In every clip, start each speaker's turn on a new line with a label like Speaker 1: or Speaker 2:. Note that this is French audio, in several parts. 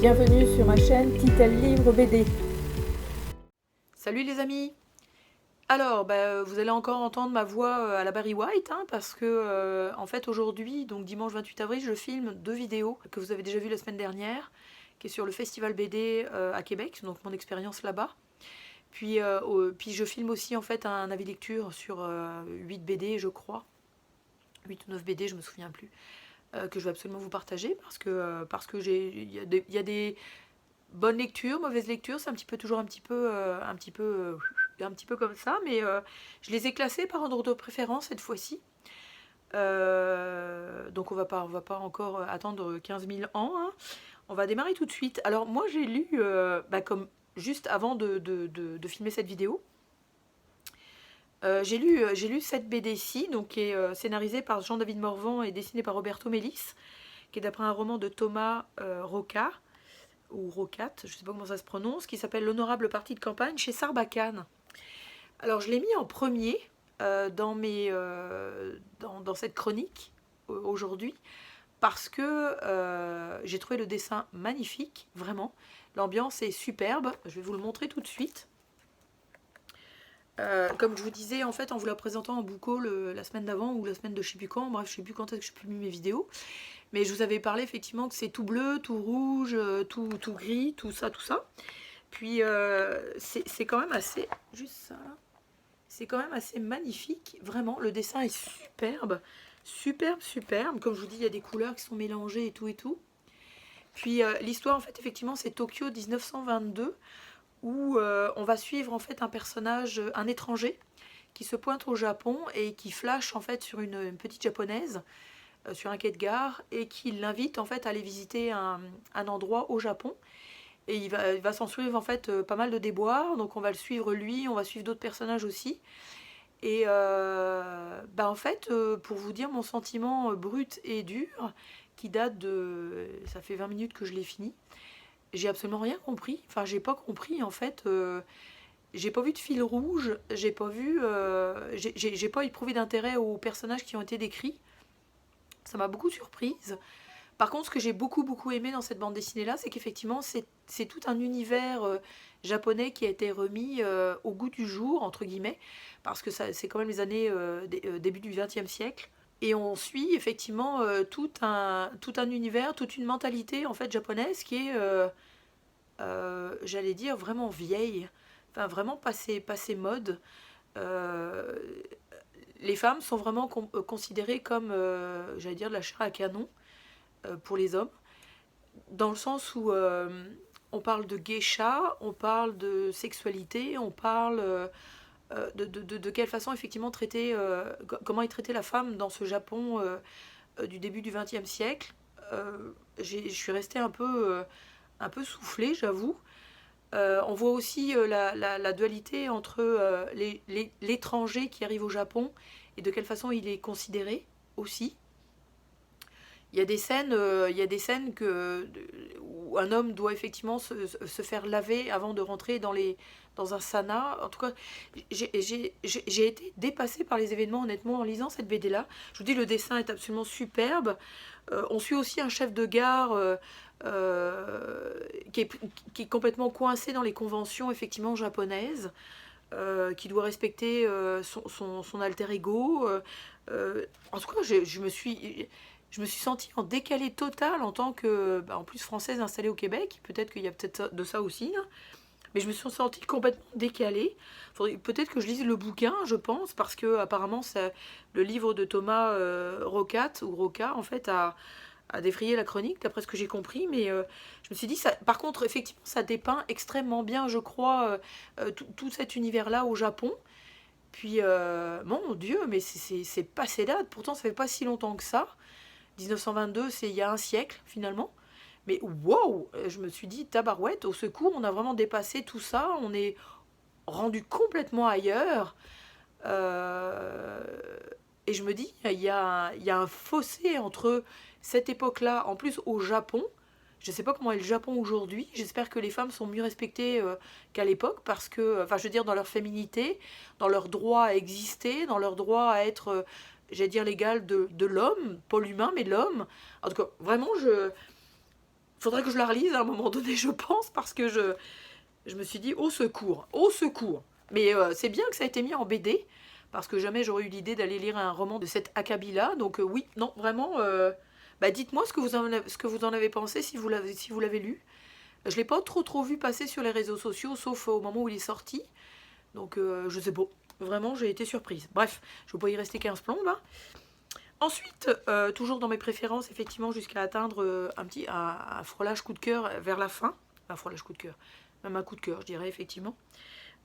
Speaker 1: Bienvenue sur ma chaîne Titel Livre BD.
Speaker 2: Salut les amis. Alors, vous allez encore entendre ma voix à la Barry White, hein, parce que en fait aujourd'hui, donc dimanche 28 avril, je filme 2 vidéos que vous avez déjà vues la semaine dernière, qui est sur le festival BD à Québec, donc mon expérience là-bas. Puis je filme aussi en fait un avis lecture sur 8 BD, je crois. 8 ou 9 BD, je me souviens plus, que je vais absolument vous partager parce que il y a des bonnes lectures, mauvaises lectures, c'est un petit peu toujours un petit peu comme ça, mais je les ai classés par ordre de préférence cette fois-ci. Donc on va pas encore attendre 15 000 ans, hein. On va démarrer tout de suite. Alors moi j'ai lu, comme juste avant de filmer cette vidéo, j'ai lu cette BD-ci, donc qui est scénarisée par Jean-David Morvan et dessinée par Roberto Melis, qui est d'après un roman de Thomas Roca, ou Rocat, je ne sais pas comment ça se prononce, qui s'appelle L'honorable partie de campagne chez Sarbacane. Alors je l'ai mis en premier dans cette chronique aujourd'hui parce que j'ai trouvé le dessin magnifique, vraiment. L'ambiance est superbe, je vais vous le montrer tout de suite. Comme je vous disais en fait en vous la présentant en bouco la semaine d'avant ou la semaine de je sais plus quand, bref je sais plus quand est-ce que je publie mes vidéos, mais je vous avais parlé effectivement que c'est tout bleu, tout rouge, tout gris, tout ça. Puis c'est quand même assez, juste ça là, c'est quand même assez magnifique, vraiment, le dessin est superbe, superbe, comme je vous dis il y a des couleurs qui sont mélangées et tout. Puis l'histoire en fait effectivement c'est Tokyo 1922, où on va suivre en fait un personnage, un étranger, qui se pointe au Japon et qui flash en fait sur une petite japonaise sur un quai de gare et qui l'invite en fait à aller visiter un endroit au Japon. Et il va s'en suivre en fait pas mal de déboires, donc on va le suivre lui, on va suivre d'autres personnages aussi. Et en fait, pour vous dire mon sentiment brut et dur, qui date de... ça fait 20 minutes que je l'ai fini, j'ai absolument rien compris. Enfin, j'ai pas compris en fait. J'ai pas vu de fil rouge, j'ai pas vu, j'ai pas éprouvé d'intérêt aux personnages qui ont été décrits. Ça m'a beaucoup surprise. Par contre, ce que j'ai beaucoup aimé dans cette bande dessinée là, c'est qu'effectivement c'est tout un univers japonais qui a été remis au goût du jour entre guillemets, parce que c'est quand même les années début du XXe siècle. Et on suit effectivement tout un univers, toute une mentalité en fait japonaise qui est j'allais dire vraiment vieille, enfin vraiment passé mode. Euh, les femmes sont vraiment considérées comme, j'allais dire, de la chair à canon pour les hommes, dans le sens où on parle de geisha, on parle de sexualité, on parle de quelle façon effectivement traiter, comment est traitée la femme dans ce Japon du début du XXe siècle. Je suis restée un peu soufflée, j'avoue. On voit aussi la dualité entre l'étranger qui arrive au Japon et de quelle façon il est considéré aussi. Il y a des scènes où un homme doit effectivement se faire laver avant de rentrer dans un sauna. En tout cas, j'ai été dépassée par les événements, honnêtement, en lisant cette BD-là. Je vous dis, le dessin est absolument superbe. On suit aussi un chef de gare qui est complètement coincé dans les conventions, effectivement, japonaises, qui doit respecter son alter ego. En tout cas, je me suis sentie en décalé total en tant que, en plus française installée au Québec. Peut-être qu'il y a peut-être de ça aussi, hein. Mais je me suis sentie complètement décalée. Peut-être que je lise le bouquin, je pense, parce que apparemment le livre de Thomas Rocat, ou Roca, en fait, a défrayé la chronique, d'après ce que j'ai compris. Mais je me suis dit, par contre, effectivement, ça dépeint extrêmement bien, je crois, tout cet univers-là au Japon. Puis, mon Dieu, mais c'est passé date. Pourtant, ça fait pas si longtemps que ça. 1922, c'est il y a un siècle, finalement. Mais wow, je me suis dit, tabarouette, au secours, on a vraiment dépassé tout ça. On est rendu complètement ailleurs. Et je me dis, il y a un fossé entre cette époque-là, en plus au Japon. Je ne sais pas comment est le Japon aujourd'hui. J'espère que les femmes sont mieux respectées qu'à l'époque, parce que, enfin, je veux dire, dans leur féminité, dans leur droit à exister, dans leur droit à être, j'allais dire, l'égal de l'homme, pas l'humain, mais l'homme. En tout cas, vraiment, Faudrait que je la relise à un moment donné, je pense, parce que je me suis dit, au secours, au secours. Mais c'est bien que ça a été mis en BD, parce que jamais j'aurais eu l'idée d'aller lire un roman de cet acabit-là. Donc oui, non, vraiment, bah, dites-moi ce que vous en avez pensé si vous l'avez lu. Je ne l'ai pas trop vu passer sur les réseaux sociaux, sauf au moment où il est sorti. Donc je sais pas, vraiment j'ai été surprise. Bref, je ne vais pas y rester 15 plombes. Hein. Ensuite, toujours dans mes préférences, effectivement, jusqu'à atteindre un frôlage coup de cœur vers la fin. Un frôlage coup de cœur, même un coup de cœur, je dirais, effectivement.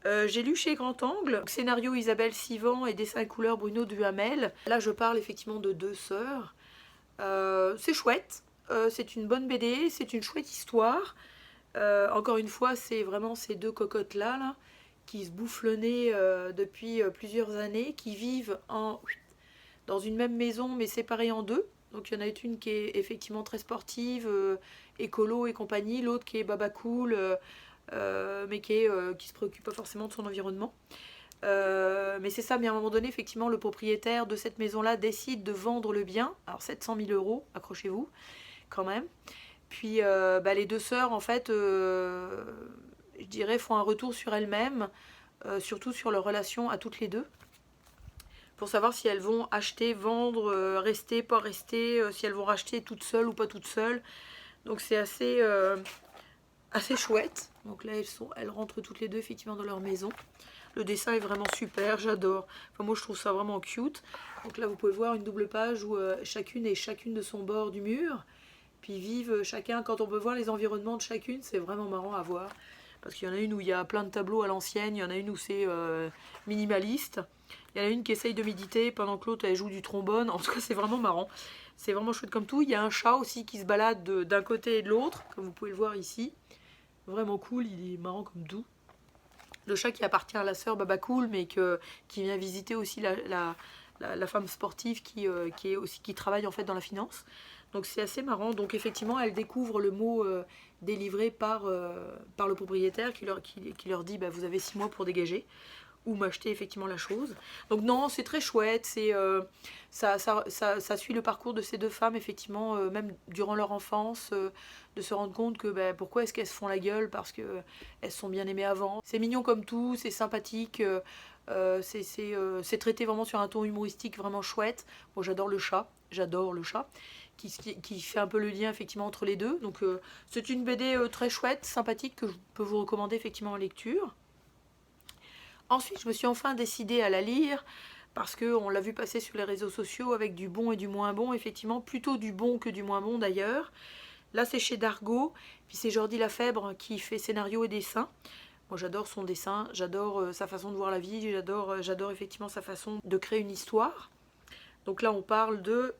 Speaker 2: J'ai lu chez Grand Angle, scénario Isabelle Sivan et dessin et couleur Bruno Duhamel. Là, je parle effectivement de deux sœurs. C'est chouette, c'est une bonne BD, c'est une chouette histoire. Encore une fois, c'est vraiment ces deux cocottes-là là, qui se bouffent le nez depuis plusieurs années, qui vivent dans une même maison mais séparées en deux. Donc il y en a une qui est effectivement très sportive, écolo et compagnie, l'autre qui est baba cool, mais qui se préoccupe pas forcément de son environnement. Mais c'est ça, mais à un moment donné, effectivement, le propriétaire de cette maison-là décide de vendre le bien. Alors 700 000 €, accrochez-vous, quand même. Puis les deux sœurs, en fait, je dirais, font un retour sur elles-mêmes, surtout sur leur relation à toutes les deux, pour savoir si elles vont acheter, vendre, rester, pas rester, si elles vont racheter toutes seules ou pas toutes seules. Donc c'est assez chouette. Donc là, elles rentrent toutes les deux effectivement dans leur maison. Le dessin est vraiment super, j'adore. Enfin, moi, je trouve ça vraiment cute. Donc là, vous pouvez voir une double page où chacune de son bord du mur. Puis vivent chacun, quand on peut voir les environnements de chacune, c'est vraiment marrant à voir. Parce qu'il y en a une où il y a plein de tableaux à l'ancienne, il y en a une où c'est minimaliste. Il y en a une qui essaye de méditer pendant que l'autre elle joue du trombone. En tout cas, c'est vraiment marrant. C'est vraiment chouette comme tout. Il y a un chat aussi qui se balade d'un côté et de l'autre, comme vous pouvez le voir ici. Vraiment cool, il est marrant comme tout. Le chat qui appartient à la sœur Baba Cool, mais qui vient visiter aussi la femme sportive qui travaille en fait dans la finance. Donc c'est assez marrant. Donc effectivement, elle découvre le mot délivré par le propriétaire qui leur dit vous avez 6 mois pour dégager ou m'acheter effectivement la chose. Donc non, c'est très chouette. Ça suit le parcours de ces deux femmes, effectivement, même durant leur enfance, de se rendre compte que pourquoi est-ce qu'elles se font la gueule parce qu'elles se sont bien aimées avant. C'est mignon comme tout, c'est sympathique. C'est traité vraiment sur un ton humoristique vraiment chouette. Moi j'adore le chat, qui fait un peu le lien effectivement entre les deux. Donc c'est une BD très chouette, sympathique, que je peux vous recommander effectivement en lecture. Ensuite, je me suis enfin décidée à la lire, parce qu'on l'a vu passer sur les réseaux sociaux avec du bon et du moins bon, effectivement, plutôt du bon que du moins bon d'ailleurs. Là, c'est chez Dargaud, puis c'est Jordi Lafèbre qui fait scénario et dessin. Moi, j'adore son dessin, j'adore sa façon de voir la vie, j'adore effectivement sa façon de créer une histoire. Donc là, on parle de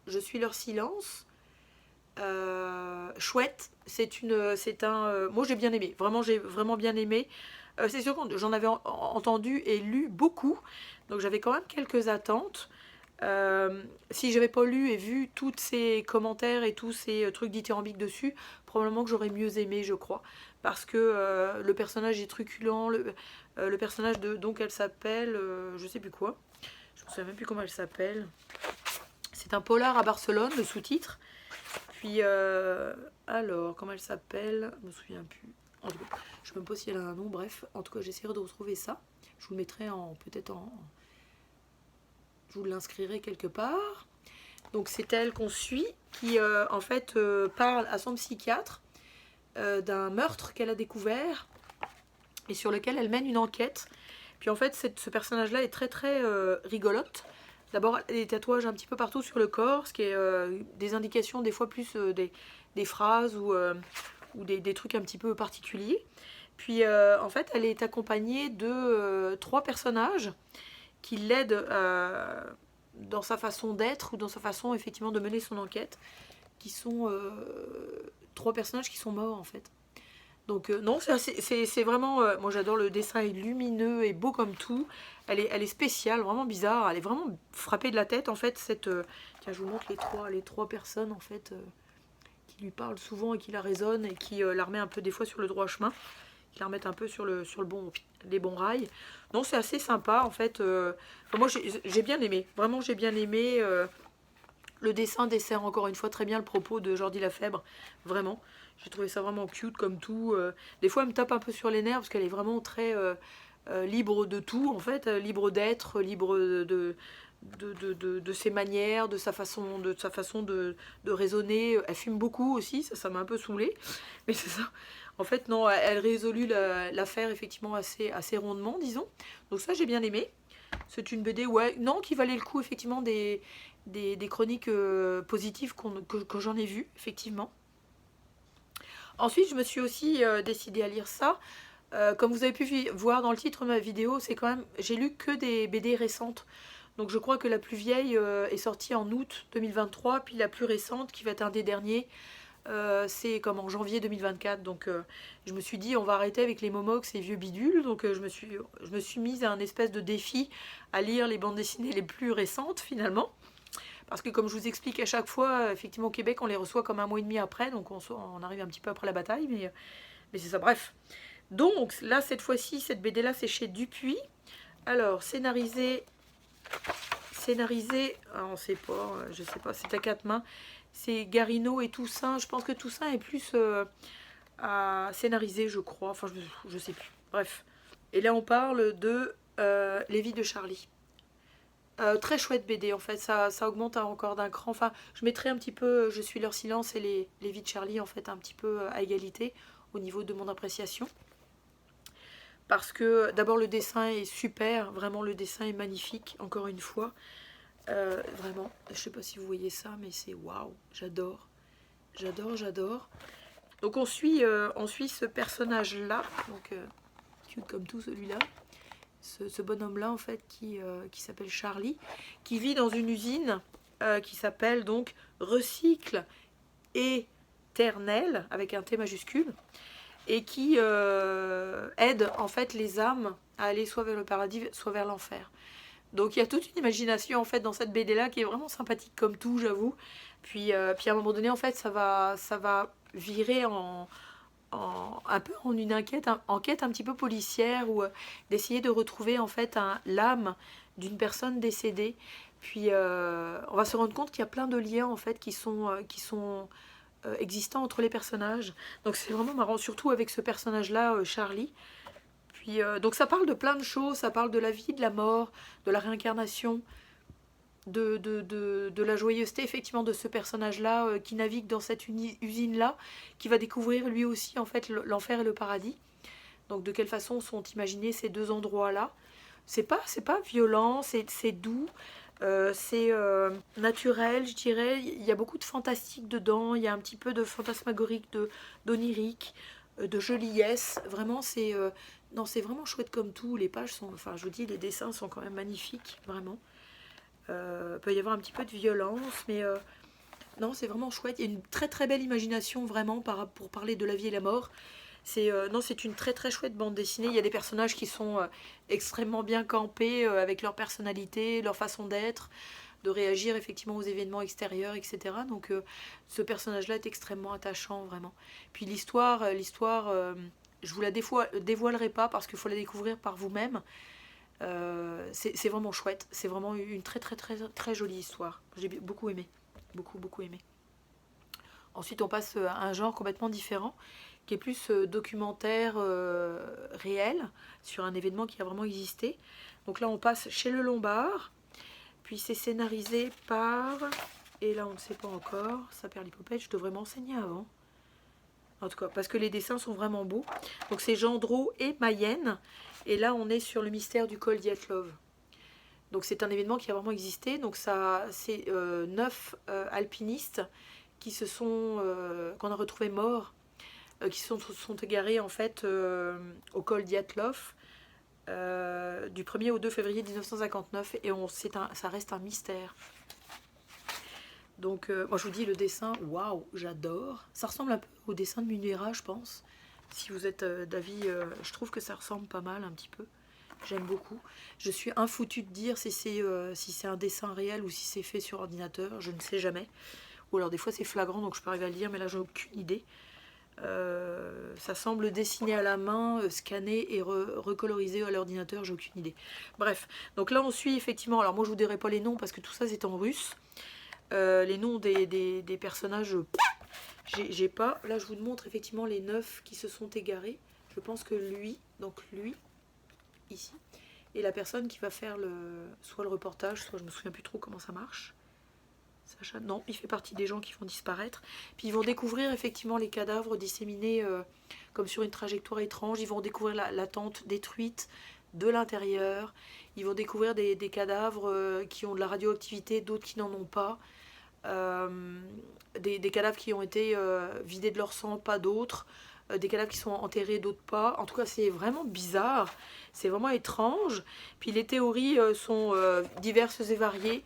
Speaker 2: Je suis leur silence. Chouette, moi j'ai bien aimé, j'ai vraiment bien aimé. C'est sûr que j'en avais entendu et lu beaucoup, donc j'avais quand même quelques attentes. Si j'avais pas lu et vu tous ces commentaires et tous ces trucs dithyrambiques dessus, probablement que j'aurais mieux aimé, je crois, parce que le personnage est truculent, le personnage donc elle s'appelle, je sais plus quoi, je me souviens même plus comment elle s'appelle. C'est un polar à Barcelone, le sous-titre. Puis, alors, comment elle s'appelle? Je me souviens plus. En tout cas, je ne sais même pas si elle a un nom, bref. En tout cas, j'essaierai de retrouver ça. Je vous le mettrai je vous l'inscrirai quelque part. Donc, c'est elle qu'on suit, qui, en fait, parle à son psychiatre d'un meurtre qu'elle a découvert et sur lequel elle mène une enquête. Puis, en fait, ce personnage-là est très, très rigolote. D'abord, des tatouages un petit peu partout sur le corps, ce qui est des indications, des fois plus des phrases ou des trucs un petit peu particuliers. Puis, en fait, elle est accompagnée de 3 personnages qui l'aident dans sa façon d'être ou dans sa façon, effectivement, de mener son enquête, qui sont 3 personnages qui sont morts, en fait. Donc non, c'est vraiment... moi j'adore, le dessin est lumineux et beau comme tout. Elle est spéciale, vraiment bizarre. Elle est vraiment frappée de la tête en fait. Tiens, je vous montre les trois personnes en fait qui lui parlent souvent et qui la raisonnent et qui la remettent un peu des fois sur le droit chemin. Qui la remettent un peu sur les bons rails. Non, c'est assez sympa en fait. Moi j'ai bien aimé. Vraiment j'ai bien aimé. Le dessin dessert encore une fois très bien le propos de Jordi Lafèbre, vraiment. J'ai trouvé ça vraiment cute comme tout. Des fois, elle me tape un peu sur les nerfs parce qu'elle est vraiment très libre de tout, en fait, libre d'être, libre de ses manières, de sa façon de raisonner. Elle fume beaucoup aussi, ça m'a un peu saoulée. Mais c'est ça. En fait, non, elle résolut l'affaire effectivement assez rondement, disons. Donc ça, j'ai bien aimé. C'est une BD, ouais, non, qui valait le coup, effectivement, des chroniques positives que j'en ai vues, effectivement. Ensuite, je me suis aussi décidée à lire ça. Comme vous avez pu voir dans le titre de ma vidéo, c'est quand même, j'ai lu que des BD récentes. Donc je crois que la plus vieille est sortie en août 2023, puis la plus récente, qui va être un des derniers, c'est comme en janvier 2024. Donc je me suis dit, on va arrêter avec les momox et vieux bidules. Donc je me suis mise à un espèce de défi à lire les bandes dessinées les plus récentes, finalement. Parce que comme je vous explique à chaque fois, effectivement au Québec, on les reçoit comme un mois et demi après. Donc on arrive un petit peu après la bataille, mais c'est ça, bref. Donc là, cette fois-ci, cette BD-là, c'est chez Dupuis. Alors, scénarisé, on sait pas, je sais pas, c'est à quatre mains. C'est Garino et Toussaint. Je pense que Toussaint est plus à scénariser, je crois. Enfin, je sais plus. Bref. Et là, on parle de Les vies de Charlie. Très chouette BD, en fait. Ça augmente encore d'un cran. Enfin, je mettrai un petit peu Je suis leur silence et les vies de Charlie, en fait, un petit peu à égalité au niveau de mon appréciation. Parce que d'abord le dessin est super, vraiment le dessin est magnifique, encore une fois. Vraiment, je sais pas si vous voyez ça, mais c'est waouh, j'adore. J'adore. Donc on suit ce personnage-là, donc cute comme tout celui-là. Ce bonhomme-là en fait qui s'appelle Charlie, qui vit dans une usine qui s'appelle donc Recycle Éternel, avec un T majuscule. Et qui aide en fait les âmes à aller soit vers le paradis, soit vers l'enfer. Donc il y a toute une imagination en fait dans cette BD là qui est vraiment sympathique comme tout, j'avoue. Puis à un moment donné en fait ça va virer un peu en une enquête un petit peu policière ou d'essayer de retrouver en fait l'âme d'une personne décédée. Puis on va se rendre compte qu'il y a plein de liens en fait qui sont existant entre les personnages. Donc c'est vraiment marrant, surtout avec ce personnage-là, Charlie. Puis, donc ça parle de plein de choses, ça parle de la vie, de la mort, de la réincarnation, de la joyeuseté effectivement de ce personnage-là qui navigue dans cette usine-là, qui va découvrir lui aussi en fait l'enfer et le paradis. Donc de quelle façon sont imaginés ces deux endroits-là. C'est pas violent, c'est doux. C'est naturel, je dirais. Il y a beaucoup de fantastique dedans. Il y a un petit peu de fantasmagorique, d'onirique, de joliesse. Vraiment, c'est vraiment chouette comme tout. Les pages sont, enfin, je vous dis, les dessins sont quand même magnifiques, vraiment. Il peut y avoir un petit peu de violence, mais non, c'est vraiment chouette. Il y a une très très belle imagination, vraiment, pour parler de la vie et la mort. C'est une très très chouette bande dessinée. Il y a des personnages qui sont extrêmement bien campés avec leur personnalité, leur façon d'être, de réagir effectivement aux événements extérieurs, etc. Donc ce personnage-là est extrêmement attachant, vraiment. Puis l'histoire, je vous la dévoilerai pas parce qu'il faut la découvrir par vous-même. C'est vraiment chouette. C'est vraiment une très très très très jolie histoire. J'ai beaucoup aimé. Beaucoup aimé. Ensuite, on passe à un genre complètement différent, qui est plus documentaire réel, sur un événement qui a vraiment existé. Donc là, on passe chez Le Lombard, puis c'est scénarisé par... Et là, on ne sait pas encore, ça perd l'hypopète, je devrais m'enseigner avant. En tout cas, parce que les dessins sont vraiment beaux. Donc c'est Gendreau et Mayenne, et là, on est sur le mystère du col Dyatlov. Donc c'est un événement qui a vraiment existé, donc ça, c'est 9 alpinistes qui qu'on a retrouvés morts, qui sont égarés en fait au col Dyatlov du 1er au 2 février 1959 et ça reste un mystère. Donc moi je vous dis le dessin, waouh, j'adore. Ça ressemble un peu au dessin de Munera, je pense. Si vous êtes d'avis, je trouve que ça ressemble pas mal un petit peu. J'aime beaucoup. Je suis infoutue de dire si c'est un dessin réel ou si c'est fait sur ordinateur, je ne sais jamais. Ou alors des fois c'est flagrant donc je peux arriver à le lire mais là j'ai aucune idée. Ça semble dessiné à la main, scanné et recolorisé à l'ordinateur, j'ai aucune idée. Bref, donc là on suit effectivement, alors moi je vous dirai pas les noms parce que tout ça c'est en russe. Les noms des personnages, j'ai pas. Là, je vous montre effectivement les 9 qui se sont égarés. Je pense que lui, donc lui, ici, est la personne qui va faire soit le reportage, soit je me souviens plus trop comment ça marche. Sacha, non, il fait partie des gens qui vont disparaître. Puis ils vont découvrir effectivement les cadavres disséminés comme sur une trajectoire étrange. Ils vont découvrir la tente détruite de l'intérieur. Ils vont découvrir des cadavres qui ont de la radioactivité, d'autres qui n'en ont pas. Des cadavres qui ont été vidés de leur sang, pas d'autres. Des cadavres qui sont enterrés, d'autres pas. En tout cas, c'est vraiment bizarre. C'est vraiment étrange. Puis les théories sont diverses et variées.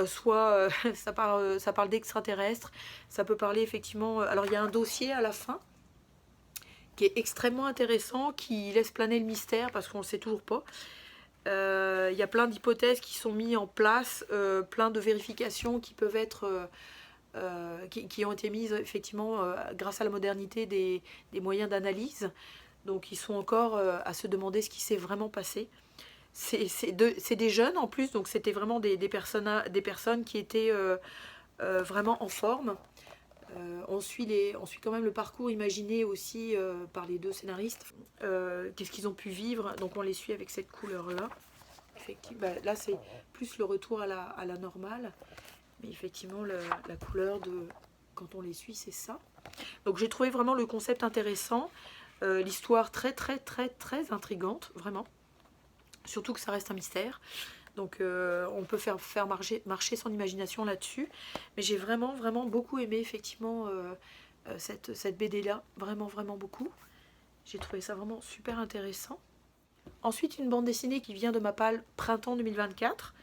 Speaker 2: Soit ça parle d'extraterrestres. Ça peut parler effectivement... alors, il y a un dossier à la fin qui est extrêmement intéressant, qui laisse planer le mystère parce qu'on ne le sait toujours pas. Il y a plein d'hypothèses qui sont mises en place, plein de vérifications qui peuvent être... qui ont été mises effectivement grâce à la modernité des moyens d'analyse. Donc ils sont encore à se demander ce qui s'est vraiment passé. C'est des jeunes en plus, donc c'était vraiment des personnes qui étaient vraiment en forme. On suit quand même le parcours imaginé aussi par les 2 scénaristes. Qu'est-ce qu'ils ont pu vivre, donc on les suit avec cette couleur-là. Effectivement, là c'est plus le retour à la normale. Mais effectivement, la couleur quand on les suit, c'est ça. Donc j'ai trouvé vraiment le concept intéressant. L'histoire très très très très intrigante, vraiment. Surtout que ça reste un mystère. Donc on peut faire marcher son imagination là-dessus. Mais j'ai vraiment vraiment beaucoup aimé effectivement cette BD-là. Vraiment vraiment beaucoup. J'ai trouvé ça vraiment super intéressant. Ensuite, une bande dessinée qui vient de ma palle Printemps 2024.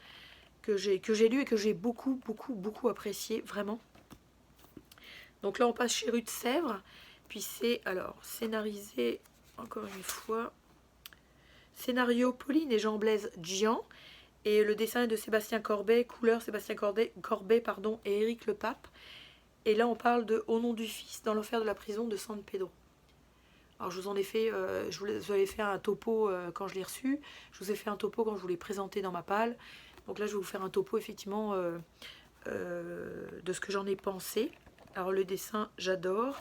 Speaker 2: Que j'ai lu et que j'ai beaucoup, beaucoup, beaucoup apprécié, vraiment. Donc là, on passe chez Rue de Sèvres. Puis c'est, alors, scénarisé, encore une fois, scénario Pauline et Jean-Blaise Gian. Et le dessin est de Sébastien Corbet, couleur Sébastien Corbet pardon, et Éric Lepape. Et là, on parle de Au nom du Fils, dans l'enfer de la prison de San Pedro. Alors, je vous en ai fait, je vous avais fait un topo quand je l'ai reçu. Je vous ai fait un topo quand je vous l'ai présenté dans ma palle. Donc là, je vais vous faire un topo, effectivement, de ce que j'en ai pensé. Alors, le dessin, j'adore.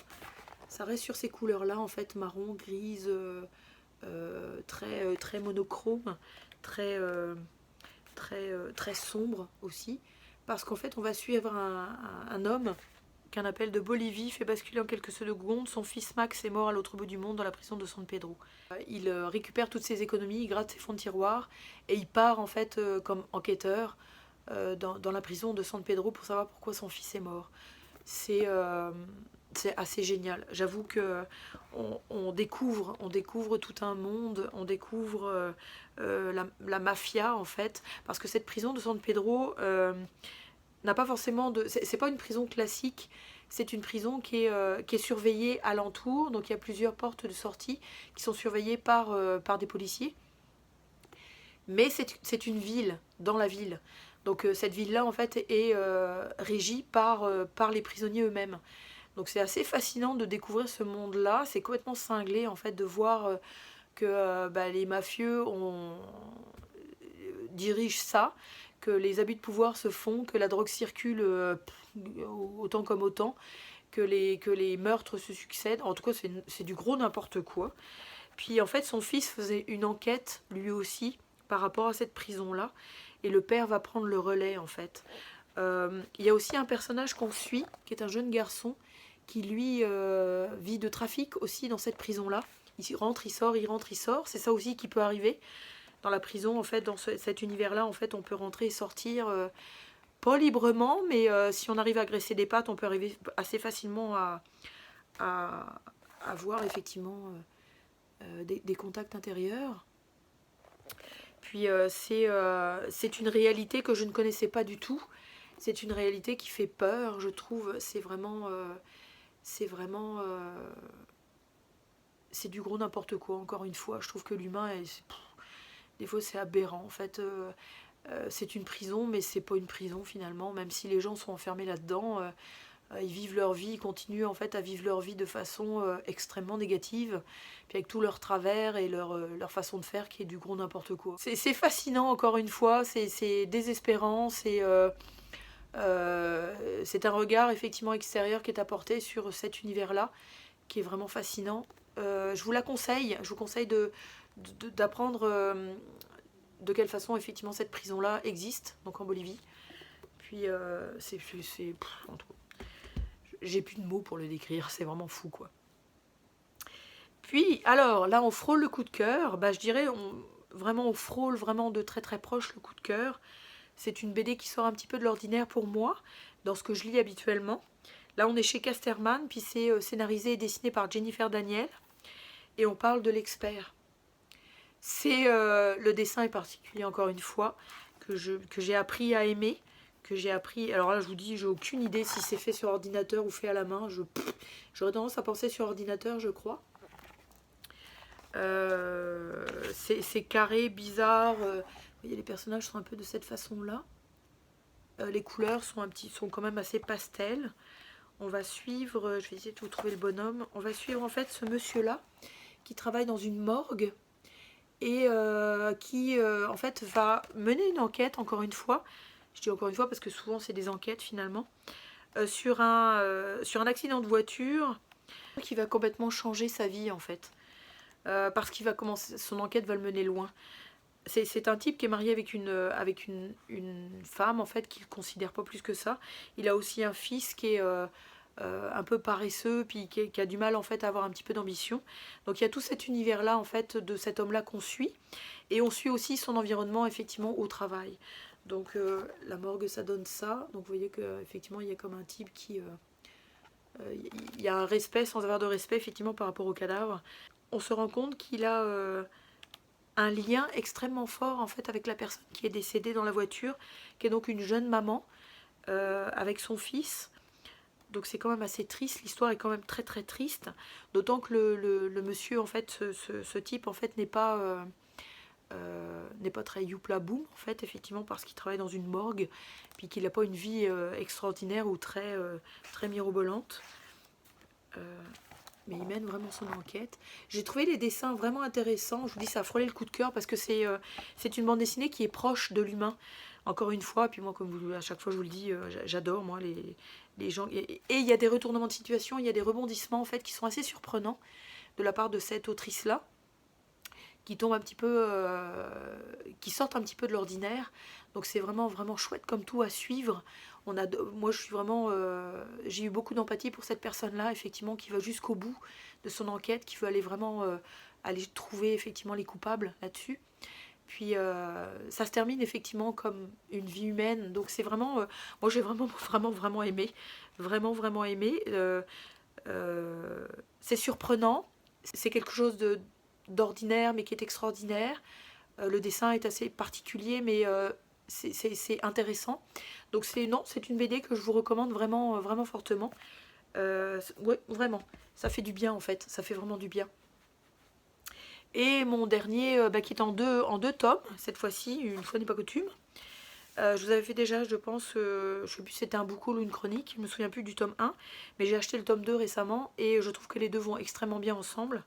Speaker 2: Ça reste sur ces couleurs-là, en fait, marron, grise, très monochrome, très sombre aussi. Parce qu'en fait, on va suivre un homme qu'un appel de Bolivie fait basculer en quelques secondes. Son fils Max est mort à l'autre bout du monde dans la prison de San Pedro. Il récupère toutes ses économies, il gratte ses fonds de tiroir et il part en fait comme enquêteur dans la prison de San Pedro pour savoir pourquoi son fils est mort. C'est assez génial. J'avoue que on découvre tout un monde, on découvre la mafia en fait, parce que cette prison de San Pedro n'a pas forcément de... C'est pas une prison classique, c'est une prison qui est surveillée alentour, donc il y a plusieurs portes de sortie qui sont surveillées par des policiers. Mais c'est une ville, dans la ville. Donc cette ville-là, en fait, est régie par les prisonniers eux-mêmes. Donc c'est assez fascinant de découvrir ce monde-là. C'est complètement cinglé, en fait, de voir que les mafieux dirigent ça, que les abus de pouvoir se font, que la drogue circule autant comme autant, que les meurtres se succèdent. En tout cas, c'est du gros n'importe quoi. Puis en fait, son fils faisait une enquête, lui aussi, par rapport à cette prison-là. Et le père va prendre le relais, en fait. Il y a aussi un personnage qu'on suit, qui est un jeune garçon, qui lui vit de trafic aussi dans cette prison-là. Il rentre, il sort, il rentre, il sort. C'est ça aussi qui peut arriver dans la prison, en fait, dans cet univers-là. En fait, on peut rentrer et sortir, pas librement, mais si on arrive à graisser des pattes, on peut arriver assez facilement à avoir effectivement des contacts intérieurs. Puis c'est une réalité que je ne connaissais pas du tout. C'est une réalité qui fait peur, je trouve. C'est du gros n'importe quoi, encore une fois. Je trouve que l'humain, des fois, c'est aberrant. En fait, c'est une prison, mais c'est pas une prison finalement. Même si les gens sont enfermés là-dedans, ils vivent leur vie, ils continuent en fait à vivre leur vie de façon extrêmement négative, puis avec tous leurs travers et leur façon de faire qui est du gros n'importe quoi. C'est fascinant, encore une fois, c'est désespérant, C'est un regard effectivement extérieur qui est apporté sur cet univers-là, qui est vraiment fascinant. Je vous la conseille, je vous conseille d'apprendre de quelle façon effectivement cette prison-là existe, donc en Bolivie. Puis j'ai plus de mots pour le décrire, c'est vraiment fou quoi. Puis alors là on frôle le coup de cœur, je dirais on frôle vraiment de très très proche le coup de cœur. C'est une BD qui sort un petit peu de l'ordinaire pour moi, dans ce que je lis habituellement. Là on est chez Casterman, puis c'est scénarisé et dessiné par Jennifer Daniel, et on parle de l'expert. Le dessin est particulier encore une fois, que j'ai appris à aimer, alors là je vous dis, j'ai aucune idée si c'est fait sur ordinateur ou fait à la main, j'aurais tendance à penser sur ordinateur je crois. C'est carré, bizarre, vous voyez les personnages sont un peu de cette façon là, les couleurs sont quand même assez pastel. On va suivre, je vais essayer de vous trouver le bonhomme, on va suivre en fait ce monsieur là qui travaille dans une morgue et qui en fait va mener une enquête encore une fois. Je dis encore une fois parce que souvent c'est des enquêtes finalement, sur un accident de voiture qui va complètement changer sa vie en fait. Parce qu'il va commencer, son enquête va le mener loin. C'est un type qui est marié avec une femme en fait qu'il ne considère pas plus que ça. Il a aussi un fils qui est un peu paresseux puis qui a du mal en fait à avoir un petit peu d'ambition. Donc il y a tout cet univers là en fait de cet homme là qu'on suit, et on suit aussi son environnement effectivement au travail. Donc la morgue ça donne ça. Donc vous voyez que effectivement il y a comme un type qui il y a un respect sans avoir de respect effectivement par rapport au cadavre. On se rend compte qu'il a un lien extrêmement fort en fait avec la personne qui est décédée dans la voiture, qui est donc une jeune maman avec son fils. Donc c'est quand même assez triste, l'histoire est quand même très très triste, d'autant que le monsieur en fait, ce type en fait n'est pas très youpla boum en fait, effectivement parce qu'il travaille dans une morgue, puis qu'il n'a pas une vie extraordinaire ou très mirobolante. Mais il mène vraiment son enquête. J'ai trouvé les dessins vraiment intéressants. Je vous dis, ça a frôlé le coup de cœur parce que c'est une bande dessinée qui est proche de l'humain. Encore une fois, puis moi, comme à chaque fois je vous le dis, j'adore moi les gens. Et il y a des retournements de situation, il y a des rebondissements en fait qui sont assez surprenants de la part de cette autrice-là, qui tombe un petit peu, qui sortent un petit peu de l'ordinaire. Donc c'est vraiment vraiment chouette comme tout à suivre. Moi je suis vraiment, j'ai eu beaucoup d'empathie pour cette personne-là, effectivement, qui va jusqu'au bout de son enquête, qui veut aller vraiment aller trouver effectivement les coupables là-dessus. Puis ça se termine effectivement comme une vie humaine. Donc c'est vraiment, moi j'ai vraiment vraiment vraiment aimé, vraiment vraiment aimé. C'est surprenant, c'est quelque chose d'ordinaire mais qui est extraordinaire. Le dessin est assez particulier mais c'est intéressant. Donc c'est une BD que je vous recommande vraiment, vraiment fortement. Ouais, vraiment, ça fait du bien en fait, ça fait vraiment du bien. Et mon dernier, qui est en deux tomes, cette fois-ci, une fois n'est pas coutume. Je vous avais fait déjà, je pense, je ne sais plus si c'était un book haul ou une chronique, je ne me souviens plus du tome 1, mais j'ai acheté le tome 2 récemment et je trouve que les deux vont extrêmement bien ensemble.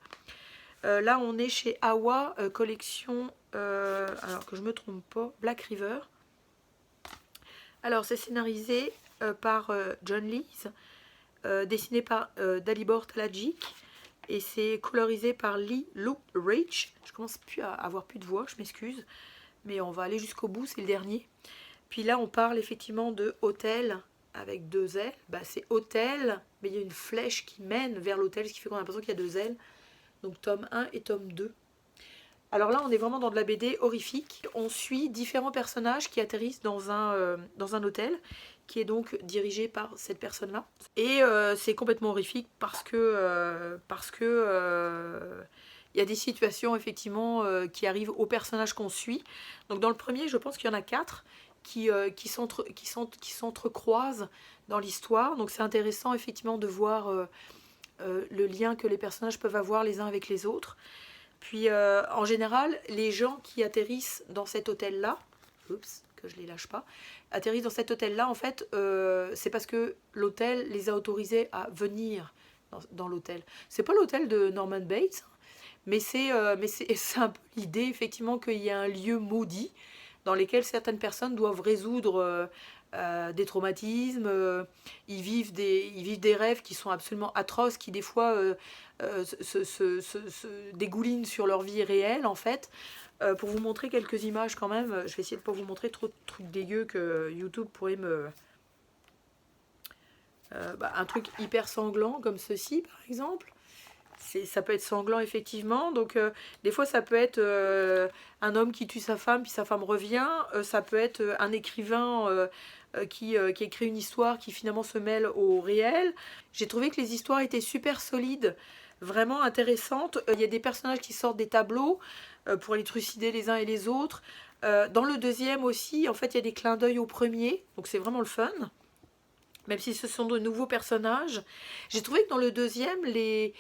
Speaker 2: Là, on est chez Awa, collection, alors que je ne me trompe pas, Black River. Alors, c'est scénarisé par John Lees, dessiné par Dalibor Talajic, et c'est colorisé par Lee Lou Rach. Je commence plus à avoir plus de voix, je m'excuse, mais on va aller jusqu'au bout, c'est le dernier. Puis là, on parle effectivement de hôtel avec deux L. C'est hôtel, mais il y a une flèche qui mène vers l'hôtel, ce qui fait qu'on a l'impression qu'il y a deux L. Donc tome 1 et tome 2. Alors là, on est vraiment dans de la BD horrifique. On suit différents personnages qui atterrissent dans un hôtel qui est donc dirigé par cette personne-là. Et c'est complètement horrifique parce que y a des situations effectivement qui arrivent aux personnages qu'on suit. Donc dans le premier, je pense qu'il y en a 4 qui s'entrecroisent dans l'histoire. Donc c'est intéressant effectivement de voir le lien que les personnages peuvent avoir les uns avec les autres. Puis en général, les gens qui atterrissent dans cet hôtel-là, que je les lâche pas, atterrissent dans cet hôtel-là, en fait, c'est parce que l'hôtel les a autorisés à venir dans l'hôtel. C'est pas l'hôtel de Norman Bates, mais c'est un peu l'idée, effectivement, qu'il y a un lieu maudit dans lequel certaines personnes doivent résoudre des traumatismes, ils vivent des rêves qui sont absolument atroces, qui des fois se dégoulinent sur leur vie réelle en fait. Pour vous montrer quelques images quand même, je vais essayer de ne pas vous montrer trop de trucs dégueux que YouTube pourrait me... un truc hyper sanglant comme ceci par exemple. Ça peut être sanglant effectivement, donc des fois ça peut être un homme qui tue sa femme puis sa femme revient, ça peut être un écrivain qui écrit une histoire qui finalement se mêle au réel. J'ai trouvé que les histoires étaient super solides, vraiment intéressantes. Il y a des personnages qui sortent des tableaux pour les trucider les uns et les autres. Dans le deuxième aussi, en fait, il y a des clins d'œil au premier, donc c'est vraiment le fun. Même si ce sont de nouveaux personnages. J'ai trouvé que dans le deuxième, les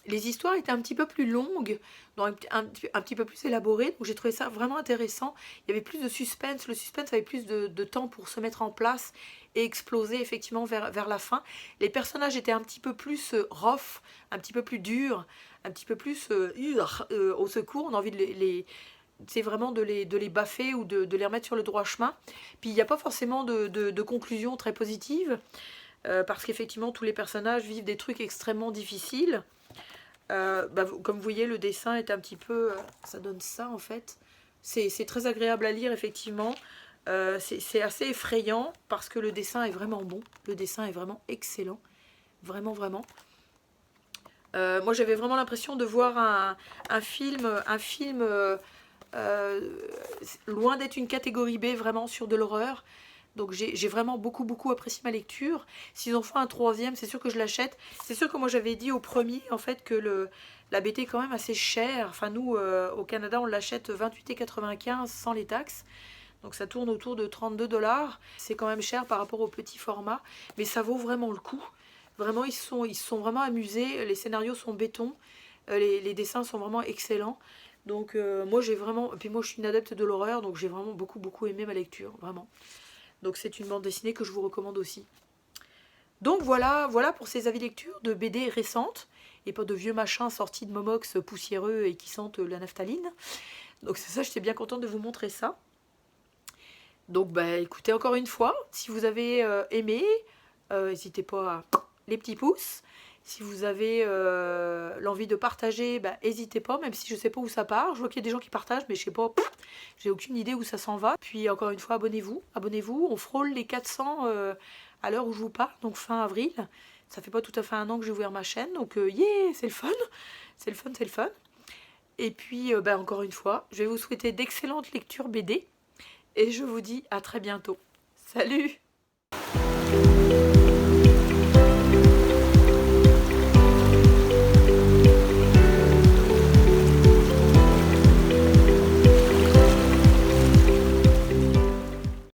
Speaker 2: histoires étaient un petit peu plus longues, donc un petit peu plus élaborées, donc j'ai trouvé ça vraiment intéressant. Il y avait plus de suspense, le suspense avait plus de temps pour se mettre en place et exploser effectivement vers la fin. Les personnages étaient un petit peu plus rough, un petit peu plus durs, un petit peu plus au secours, on a envie de c'est vraiment de les baffer ou de les remettre sur le droit chemin. Puis il n'y a pas forcément de conclusion très positive, parce qu'effectivement tous les personnages vivent des trucs extrêmement difficiles. Comme vous voyez, le dessin est un petit peu... ça donne ça en fait. C'est très agréable à lire effectivement. C'est assez effrayant parce que le dessin est vraiment bon. Le dessin est vraiment excellent. Vraiment, vraiment. Moi j'avais vraiment l'impression de voir un film loin d'être une catégorie B, vraiment sur de l'horreur. Donc j'ai vraiment beaucoup apprécié ma lecture. S'ils en font un troisième, c'est sûr que je l'achète. C'est sûr que moi j'avais dit au premier en fait que la BD est quand même assez chère. Enfin nous au Canada on l'achète 28,95 sans les taxes. Donc ça tourne autour de 32 $. C'est quand même cher par rapport au petit format. Mais ça vaut vraiment le coup. Vraiment ils se sont vraiment amusés. Les scénarios sont béton. Les dessins sont vraiment excellents. Donc moi j'ai vraiment... Puis moi je suis une adepte de l'horreur. Donc j'ai vraiment beaucoup aimé ma lecture. Vraiment. Donc c'est une bande dessinée que je vous recommande aussi. Donc voilà pour ces avis lecture de BD récentes. Et pas de vieux machins sortis de Momox poussiéreux et qui sentent la naphtaline. Donc c'est ça, j'étais bien contente de vous montrer ça. Donc écoutez encore une fois, si vous avez aimé, n'hésitez pas à les petits pouces. Si vous avez l'envie de partager, n'hésitez pas, même si je ne sais pas où ça part. Je vois qu'il y a des gens qui partagent, mais je sais pas, j'ai aucune idée où ça s'en va. Puis encore une fois, abonnez-vous, on frôle les 400 à l'heure où je vous parle, donc fin avril. Ça fait pas tout à fait un an que j'ai ouvert ma chaîne, donc c'est le fun, c'est le fun. Et puis encore une fois, je vais vous souhaiter d'excellentes lectures BD, et je vous dis à très bientôt. Salut!